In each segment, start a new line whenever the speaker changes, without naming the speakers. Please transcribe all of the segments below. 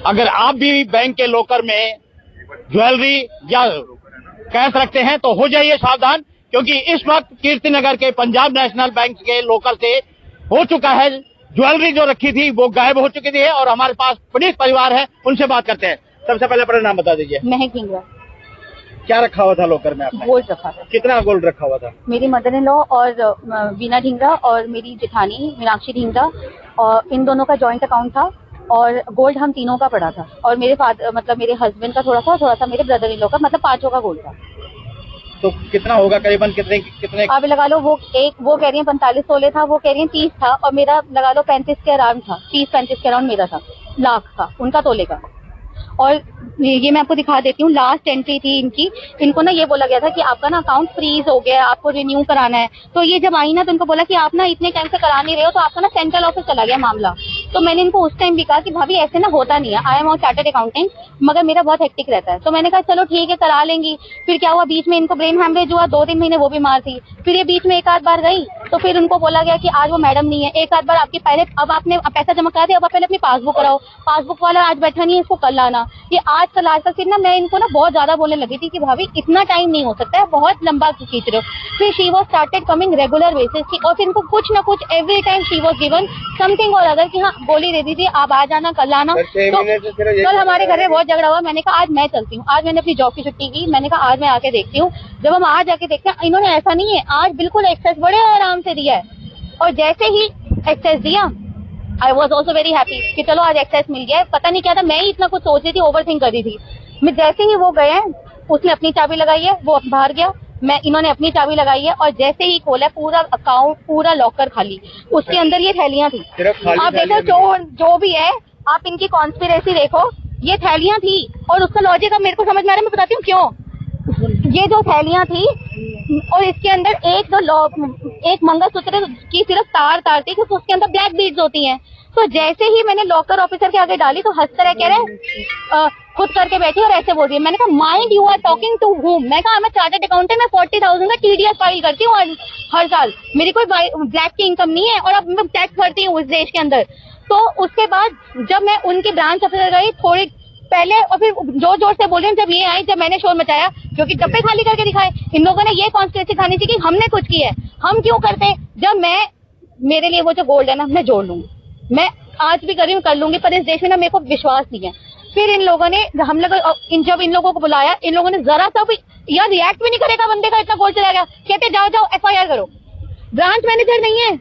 अगर आप भी बैंक के लॉकर में ज्वेलरी या कैश रखते हैं तो हो जाइए सावधान, क्योंकि इस वक्त कीर्तिनगर के पंजाब नेशनल बैंक के लॉकर से हो चुका है, ज्वेलरी जो रखी थी वो गायब हो चुकी थी। और हमारे पास पीड़ित परिवार है, उनसे बात करते हैं। सबसे पहले अपना नाम बता दीजिए।
महक ढींगरा।
क्या रखा हुआ था लॉकर में आपने?
गोल्ड रखा था।
कितना गोल्ड रखा हुआ था?
मेरी मदर इन लॉ और वीना ढींगरा और मेरी जेठानी मीनाक्षी ढींगरा, और इन दोनों का जॉइंट अकाउंट था और गोल्ड हम तीनों का पड़ा था। और मेरे फादर मतलब मेरे हस्बैंड का थोड़ा सा मेरे ब्रदर इन लॉ का, मतलब 5 का गोल्ड था।
तो कितना होगा करीबन? कितने
आप लगा लो, वो कह रही है 45 तोले था, वो कह रही है 30 था, और मेरा लगा लो 35 के अराउंड था, 30-35 के अराउंड मेरा था, लाख का, उनका तोले का। और ये मैं आपको दिखा देती हूँ, लास्ट एंट्री थी इनकी। इनको ना ये बोला गया था कि आपका ना अकाउंट फ्रीज हो गया है, आपको रिन्यू कराना है। तो ये जब आई ना तो इनको बोला कि आप ना इतने टाइम से करा नहीं रहे हो, तो आपका ना सेंट्रल ऑफिस चला गया मामला। तो मैंने इनको उस टाइम भी कहा कि भाभी ऐसे ना होता नहीं है, आई एम चार्टर्ड अकाउंटेंट, मगर मेरा बहुत हेक्टिक रहता है। तो मैंने कहा चलो ठीक है करा लेंगी। फिर क्या हुआ, बीच में इनको ब्रेन हैमरेज हुआ, 2-3 महीने वो बीमार थी। फिर ये बीच में एक आध बार गई, तो फिर उनको बोला गया कि आज वो मैडम नहीं है, एक आध बार आपकी पहले, अब आपने पैसा जमा करा दिया, अब आप पहले अपनी पासबुक कराओ, पासबुक वाला आज बैठा नहीं है, इसको कल लाना। ये आज कल फिर ना मैं इनको ना बहुत ज्यादा बोलने लगी थी कि भाभी इतना टाइम नहीं हो सकता है, बहुत लंबा खींच रहे हो। फिर she was started coming regular basis की, और फिर इनको कुछ ना कुछ every time she was given something और अदर कि हाँ गोली दे दीजिए, आप आ जाना, कल आना। तो कल हमारे घर में बहुत झगड़ा हुआ, मैंने कहा आज मैं चलती हूँ। आज मैंने अपनी जॉब की छुट्टी की, मैंने कहा आज मैं आके देखती हूँ। जब हम आज आके देखते हैं, इन्होंने ऐसा नहीं है, आज बिल्कुल एक्सेस बड़े आराम से दिया है। और जैसे ही एक्सेस दिया, I was also very happy कि चलो आज एक्सेस मिल गया है। पता नहीं क्या था, मैं ही इतना कुछ सोच रही थी, ओवर थिंक कर रही थी मैं। जैसे ही वो गए, उसने अपनी चाबी लगाई है, वो बाहर गया, इन्होंने अपनी चाबी लगाई है, और जैसे ही खोला पूरा अकाउंट, पूरा लॉकर खाली, उसके अंदर ये थैलियां थी। आप देखो जो भी है, आप इनकी कॉन्स्पिरेसी देखो, ये थैलियां थी। और उसका लॉजिक अब मेरे को समझ में आ रहा है, मैं बताती हूँ क्यों। ये जो थैलियां थी और इसके अंदर एक मंगलसूत्र की सिर्फ तार थी, क्योंकि उसके अंदर ब्लैक बीड्स होती हैं। तो जैसे ही मैंने लॉकर ऑफिसर के आगे डाली तो हंसते रहे, कह रहे खुद करके बैठी और ऐसे बोल रही है। मैंने कहा mind you are talking to whom. मैं कहा मैं चार्टर्ड अकाउंटेंट, मैं 40,000 का TDS फाइल करती हूँ हर साल, मेरी कोई ब्लैक की इनकम नहीं है, और अब मैं टैक्स भरती हूँ इस देश के अंदर। तो उसके बाद जब मैं उनकी ब्रांच ऑफिसर गई थोड़ी पहले, और फिर जोर जोर से बोल रहे हैं, जब ये आई, जब मैंने शोर मचाया, क्योंकि डब्बे खाली करके दिखाए, इन लोगों ने ये कॉन्स्पिरेसी खानी थी कि हमने कुछ किया है, हम क्यों करते। जब मेरे लिए वो जो गोल्ड है ना, मैं जोड़ लूंगी, मैं आज भी कर रही हूँ, कर लूंगी, पर इस देश में ना मेरे को विश्वास नहीं है। फिर इन लोगों ने जब इन लोगों को बुलाया, इन लोगों ने जरा सा भी यार रिएक्ट भी नहीं करेगा, बंदे का इतना गोल्ड चला गया, कहते जाओ FIR करो। ब्रांच मैनेजर नहीं है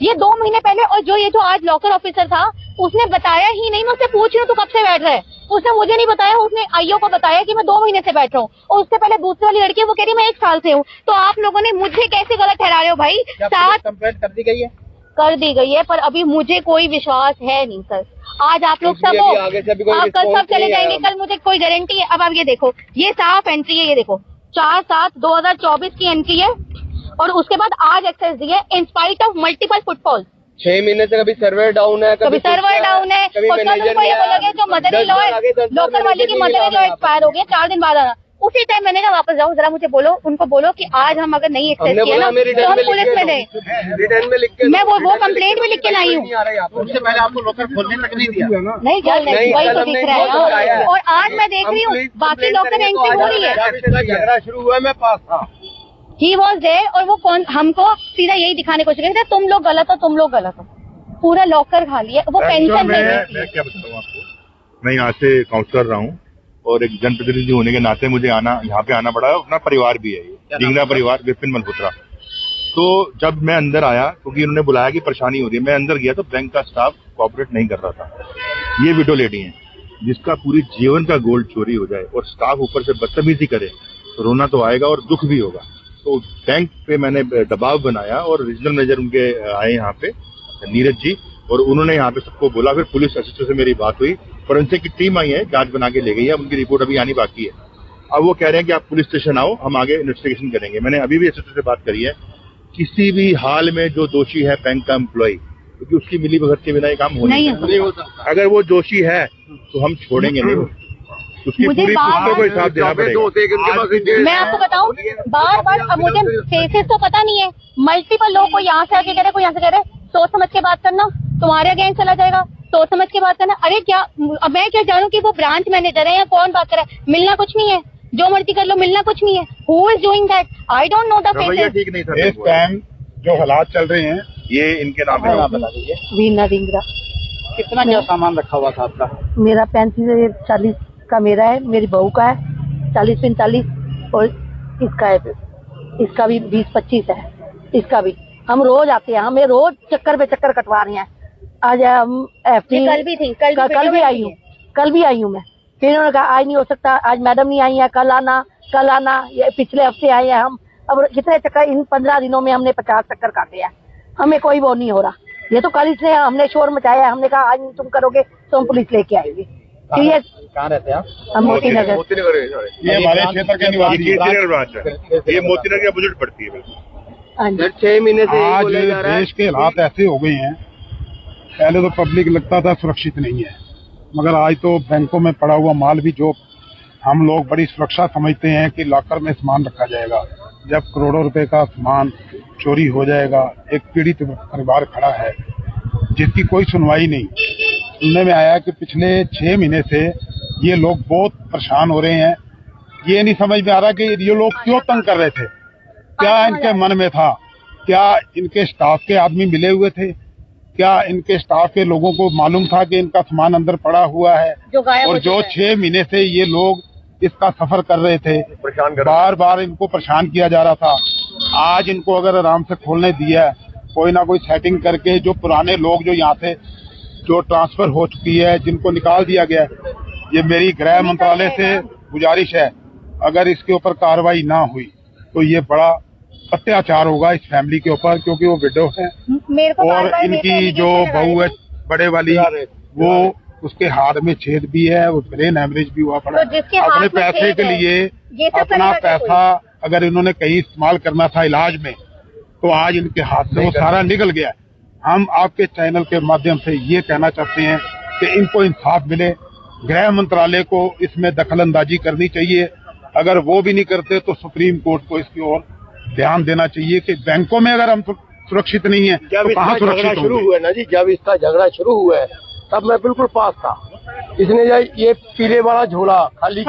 ये, 2 महीने पहले। और जो आज लॉकर ऑफिसर था, उसने बताया ही नहीं। मैं उससे पूछ रही हूँ तू कब से बैठ रहा है, उसने मुझे नहीं बताया, उसने IO को बताया कि मैं 2 महीने से बैठ रहा हूँ। और उससे पहले दूसरी वाली लड़की, वो कह रही मैं 1 साल से हूँ। तो आप लोगों ने मुझे कैसे गलत ठहरा रहे हो भाई। 7
कंप्लेंट कर दी गई है?
कर दी गई है, पर अभी मुझे कोई विश्वास है नहीं सर। आज आप लोग सब हो, आप कल सब चले जाएंगे, कल मुझे कोई गारंटी है। अब आप ये देखो, ये साफ एंट्री है, ये देखो 4/7/2024 की एंट्री है, और उसके बाद आज एक्सेस दी है in spite of multiple footfalls.
6 महीने से कभी सर्वर डाउन है,
कभी सर्वर डाउन है, और कल उनको ये बोला गया जो मदर इन लॉ लोकल वाली की मदर इन लॉ एक्सपायर हो गई 4 दिन बाद आना। उसी टाइम मैंने कहा वापस जाओ, जरा मुझे बोलो, उनको बोलो कि आज हम अगर नहीं एक्सेस किया ना तो हम पुलिस में दें।
रिटर्न में लिख के
मैं वो कंप्लेंट भी लिख के लाई हूँ।
उससे पहले आपको लॉकर खोलने तक नहीं दिया?
नहीं जल नहीं, वही तो दिख रहा है। और आज मैं देख रही हूँ बाकी लॉकर एंट्री हो रही है।
शुरू हुआ मैं पास था,
ही वॉज देयर, और वो हमको सीधा यही दिखाने को चाहिए था, तुम लोग गलत हो, तुम लोग गलत हो। पूरा लॉकर खाली है। वो पेंशन
मैं क्या बताऊँ आपको, मैं यहाँ से काउंसलर रहा हूँ, और एक जनप्रतिनिधि होने के नाते मुझे यहाँ पे आना पड़ा है। अपना परिवार भी है, ये ढींगरा परिवार, विपिन मल्होत्रा। तो जब मैं अंदर आया, क्योंकि उन्होंने बुलाया कि परेशानी हो रही है, मैं अंदर गया तो बैंक का स्टाफ कोऑपरेट नहीं कर रहा था। ये विडो लेडी है जिसका पूरी जीवन का गोल्ड चोरी हो जाए और स्टाफ ऊपर से बदतमीजी करे तो रोना तो आएगा और दुख भी होगा। तो बैंक पे मैंने दबाव बनाया, और रीजनल मैनेजर उनके आए यहाँ पे, नीरज जी, और उन्होंने यहाँ पे सबको बोला। फिर पुलिस असिस्टेंट से मेरी बात हुई, फोरेंसिक की टीम आई है, जांच बना के ले गई है, उनकी रिपोर्ट अभी आनी बाकी है। अब वो कह रहे हैं कि आप पुलिस स्टेशन आओ, हम आगे इन्वेस्टिगेशन करेंगे। मैंने अभी भी असिस्टेंट से बात करी है, किसी भी हाल में जो दोषी है बैंक का एम्प्लॉय, क्योंकि उसकी मिली भगत के बिना ये काम नहीं होता। अगर वो दोषी है तो हम छोड़ेंगे नहीं, उसकी पूरी पुस्तकों को हिसाब देना पड़ेगा।
मैं आपको बताऊं, बार अब मुझे फेसेस तो पता नहीं है, मल्टीपल लोग को यहाँ से आके कह रहे, कोई यहाँ से कह रहे, सोच समझ के बात करना, तुम्हारे अगेंस्ट चला जाएगा, सोच समझ के बात करना। अरे क्या अब मैं क्या जानूं कि वो ब्रांच मैनेजर है या कौन बात कर रहा है? मिलना कुछ नहीं है, जो मर्जी कर लो, मिलना कुछ नहीं है। Who is doing that? I don't know the
रवैया
फेसेस।
ठीक नहीं था
इस टाइम जो हालात चल रहे हैं
ये इनके नाम पे
बता दीजिए
वीना डिंगरा।
कितना क्या सामान रखा हुआ था आपका?
मेरा 35-40 का मेरा है, मेरी बहू का है 40-45 और इसका है, इसका भी 20-25 है, इसका भी। हम रोज आते हैं, हमें रोज चक्कर पे चक्कर कटवा रहे हैं। आज हम
कल भी थी,
कल भी आई हूँ मैं। फिर उन्होंने कहा आज नहीं हो सकता, आज मैडम नहीं आई है, कल आना। ये पिछले हफ्ते आए हैं हम। अब कितने चक्कर इन 15 दिनों में हमने 50 चक्कर काटे हैं, हमें कोई वो नहीं हो रहा। ये तो कल इसने हमने शोर मचाया, हमने कहा आज नहीं तुम करोगे तो हम पुलिस लेके आएंगे। तो ये
कहाँ रहते हैं आप?
हम मोती नगर।
ये हमारे क्षेत्र के निवासी हैं।
कीर्तिनगर ब्रांच है, ये मोतीनगर के अपोजिट पड़ती है बिल्कुल।
हाँ जी।
सर 6 महीने से यही
आज
बोला जा रहा है
देश के हालात ऐसे हो गए हैं, पहले तो पब्लिक लगता था सुरक्षित नहीं है, मगर आज तो बैंकों में पड़ा हुआ माल भी जो हम लोग बड़ी सुरक्षा समझते हैं कि लॉकर में सामान रखा जाएगा, जब करोड़ों रुपए का सामान चोरी हो जाएगा। एक पीड़ित परिवार खड़ा है जिसकी कोई सुनवाई नहीं। सुनने में आया कि पिछले 6 महीने से ये लोग बहुत परेशान हो रहे हैं। ये नहीं समझ में आ रहा कि ये लोग क्यों तंग कर रहे थे, क्या इनके मन में था, क्या इनके स्टाफ के आदमी मिले हुए थे, क्या इनके स्टाफ के लोगों को मालूम था कि इनका सामान अंदर पड़ा हुआ है, और जो 6 महीने से ये लोग इसका सफर कर रहे थे, बार बार इनको परेशान किया जा रहा था। आज इनको अगर आराम से खोलने दिया, कोई ना कोई सेटिंग करके, जो पुराने लोग जो यहाँ से जो ट्रांसफर हो चुकी है जिनको निकाल दिया गया, ये मेरी गृह मंत्रालय से गुजारिश है, अगर इसके ऊपर कार्रवाई ना हुई तो ये बड़ा अत्याचार होगा इस फैमिली के ऊपर, क्योंकि वो विडो है और इनकी जो बहू है बड़े वाली, वो उसके हाथ में छेद भी है, वो ब्रेन हेमरेज भी हुआ पड़ा। अपने पैसे के लिए अपना पैसा अगर इन्होंने कहीं इस्तेमाल करना था इलाज में, तो आज इनके हाथ से वो सारा निकल गया। हम आपके चैनल के माध्यम से ये कहना चाहते हैं कि इनको इंसाफ मिले, गृह मंत्रालय को इसमें दखल अंदाजी करनी चाहिए। अगर वो भी नहीं करते तो सुप्रीम कोर्ट को इसकी ओर ध्यान देना चाहिए कि बैंकों में अगर हम सुरक्षित नहीं है तो कहाँ सुरक्षित
शुरू हुआ ना जी, जब इसका झगड़ा शुरू हुआ है तब मैं बिल्कुल पास था। इसने ये पीले वाला झोला खाली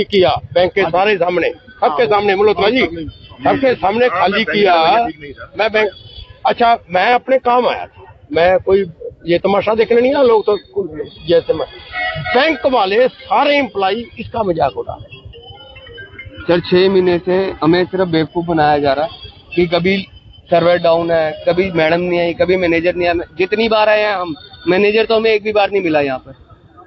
किया बैंक के सारे सामने, सबके सामने, मल्होत्रा जी सबके सामने खाली किया। मैं बैंक, अच्छा मैं अपने काम आया था, मैं कोई ये तमाशा देखने नहीं ना, लोग तो जैसे मैं, बैंक वाले सारे एम्प्लॉई इसका मजाक उड़ा रहे। सर 6 महीने से हमें सिर्फ बेवकूफ बनाया जा रहा है कि कभी सर्वर डाउन है, कभी मैडम नहीं आई, कभी मैनेजर नहीं आया। जितनी बार आए हैं हम, मैनेजर तो हमें एक भी बार नहीं मिला यहाँ पर,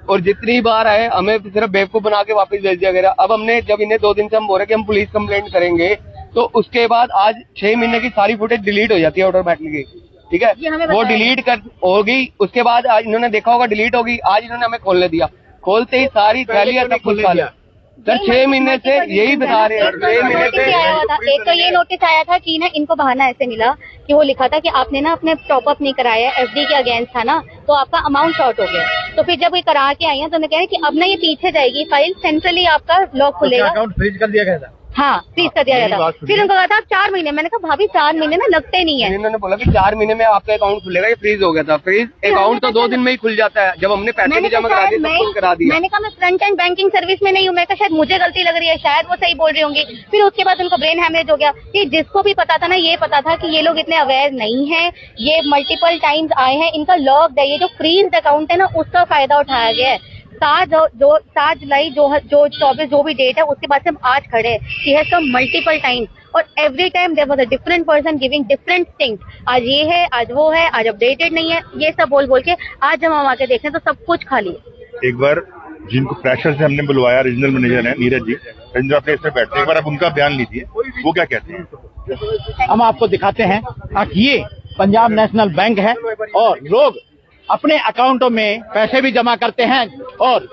और जितनी बार आए हमें सिर्फ बेवकूफ बना के वापस भेज दिया गया। अब हमने जब इन्हें 2 दिन से हम बोल रहे कि हम पुलिस कंप्लेंट करेंगे, तो उसके बाद आज 6 महीने की सारी फुटेज डिलीट हो जाती है ऑटोमेटिकली, ठीक है, वो डिलीट कर होगी। उसके बाद आज इन्होंने देखा होगा डिलीट होगी, आज इन्होंने हमें खोलने दिया, खोलते ही सारी थैलियां सब कुछ खा लिया। सर 6 महीने से यही बता रहे हैं। 6 महीने से
एक तो ये नोटिस आया था कि ना इनको बहाना ऐसे मिला कि वो लिखा था कि आपने ना अपने टॉप अप नहीं कराया, एफडी के अगेंस्ट था ना, तो आपका अमाउंट शॉर्ट हो गया। तो फिर जब ये करा के आई है तो उन्होंने कहा कि अब ना ये पीछे जाएगी फाइल, सेंट्रली आपका लॉक खुलेगा।
अकाउंट फ्रीज कर दिया गया था।
हाँ, फ्रीज कर दिया गया था। फिर उनको कहा था 4 महीने, मैंने कहा भाभी 4 महीने ना लगते नहीं है।
इन्होंने बोला कि 4 महीने में आपका अकाउंट खुलेगा, ये फ्रीज हो गया था। फ्रीज अकाउंट तो 2 दिन में ही खुल जाता है, जब हमने पैसे भी जमा करा दिए, सब कुछ करा दिया।
मैंने कहा मैं फ्रंट एंड बैंकिंग सर्विस में नहीं हूँ, मैं कहा शायद मुझे गलती लग रही है, शायद वो सही बोल रही होंगी। फिर उसके बाद उनको ब्रेन हैमरेज हो गया कि जिसको भी पता था ना, ये पता था कि ये लोग इतने अवेयर नहीं है, ये मल्टीपल टाइम्स आए हैं, इनका लॉक्ड है। ये जो फ्रीज अकाउंट है ना, उसका फायदा उठाया गया है। 7 जुलाई जो 24 जो भी डेट है, उसके बाद से हम आज खड़े हैं। She has come multiple times और every time there was a different person giving different things. आज ये है, आज वो है, आज अपडेटेड नहीं है, ये सब बोल के आज जब हम आके देखते हैं तो सब कुछ खाली है।
एक बार जिनको प्रेशर से हमने बुलवाया, रीजनल मैनेजर है नीरज जी, रजिंद्र अपने इसमें बैठते हैं, एक बार आप उनका बयान लीजिए, वो क्या कहते हैं।
हम आपको दिखाते हैं। ये पंजाब नेशनल बैंक है और लोग अपने अकाउंटों में पैसे भी जमा करते हैं और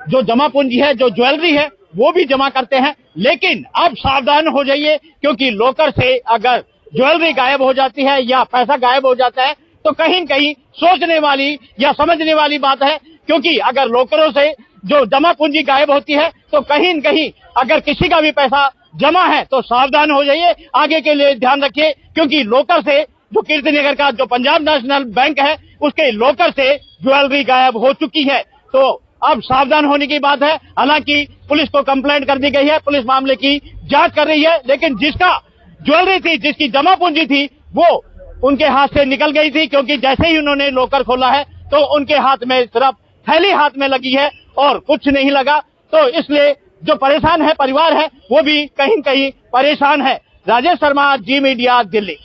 जो जमा पूंजी है, जो ज्वेलरी है, वो भी जमा करते हैं। लेकिन अब सावधान हो जाइए, क्योंकि लॉकर से अगर ज्वेलरी गायब हो जाती है या पैसा गायब हो जाता है तो कहीं न कहीं सोचने वाली या समझने वाली बात है। क्योंकि अगर लॉकरों से जो जमा पूंजी गायब होती है तो कहीं न कहीं अगर किसी का भी पैसा जमा है तो सावधान हो जाइए, आगे के लिए ध्यान रखिए, क्योंकि लॉकर से जो कीर्तिनगर का जो पंजाब नेशनल बैंक है उसके लॉकर से ज्वेलरी गायब हो चुकी है। तो अब सावधान होने की बात है। हालांकि पुलिस को कंप्लेंट कर दी गई है, पुलिस मामले की जांच कर रही है, लेकिन जिसका ज्वेलरी थी, जिसकी जमा पूंजी थी, वो उनके हाथ से निकल गई थी, क्योंकि जैसे ही उन्होंने लॉकर खोला है तो उनके हाथ में सिर्फ थैली हाथ में लगी है और कुछ नहीं लगा। तो इसलिए जो परेशान है परिवार है वो भी कहीं न कहीं परेशान है। राजेश शर्मा, जी मीडिया, दिल्ली।